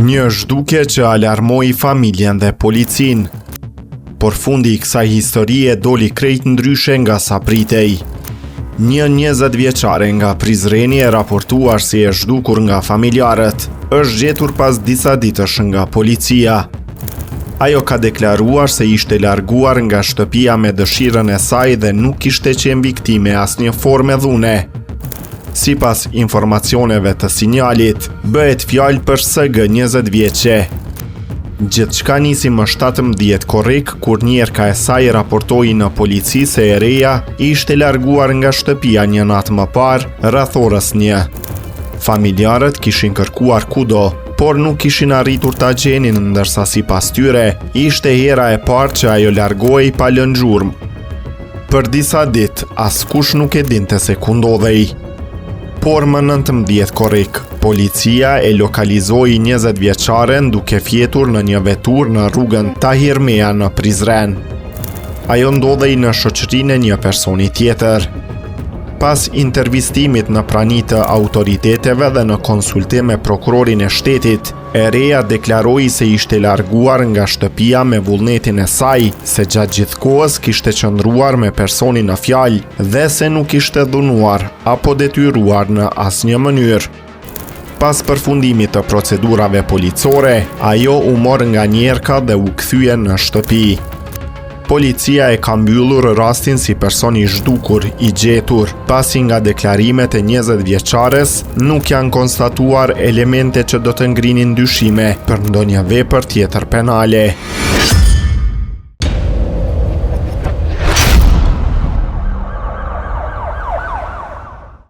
Një zhdukje që alarmoi familjen dhe policin. Por fundi I kësaj historie doli krejt ndryshe nga sa pritej. Një 20 vjeçare nga Prizreni e raportuar si e zhdukur nga familjarët, është gjetur pas disa ditësh nga policia. Ajo ka deklaruar se ishte larguar nga shtëpia me dëshirën e saj dhe nuk kishte qenë viktime asnjë forme dhune. Sipas informacioneve të sinjalit, bëhet fjalë për SG 20 vjeçe. Gjithçka nisi më 17 korrik kur njerëka e saj raportoi në polici se e reja ishte larguar nga shtëpia një natë më parë, rreth orës 1. Familjarët kishin kërkuar kudo, por nuk kishin arritur ta gjenin, ndërsa sipas tyre, ishte hera e parë që ajo largohej pa lënë gjurmë. Për disa ditë, askush nuk e dinte se ku ndodhej. Por më 19 korrik, policia e lokalizoi 20 vjeçaren duke fjetur në një vetur në rrugën Tahir Mea në Prizren. Ajo ndodhej në shoqërinë e një personi tjetër. Pas intervistimit në prani të autoriteteve dhe në konsultim me prokurorin e shtetit, e reja deklaroi se ishte larguar nga shtëpia me vullnetin e saj, se gjatë gjithë kohës kishte qëndruar me personin në fjalë dhe se nuk ishte dhunuar apo detyruar në asnjë mënyrë. Pas përfundimit të procedurave policore, ajo u mor nga njerëka dhe u kthye në shtëpi. Policia e ka mbyllur rastin si person I zhdukur, I gjetur, pasi nga deklarimet e 20 vjeçares nuk janë konstatuar elemente që do të ngrinin dyshime për ndonjë vepër tjetër penale.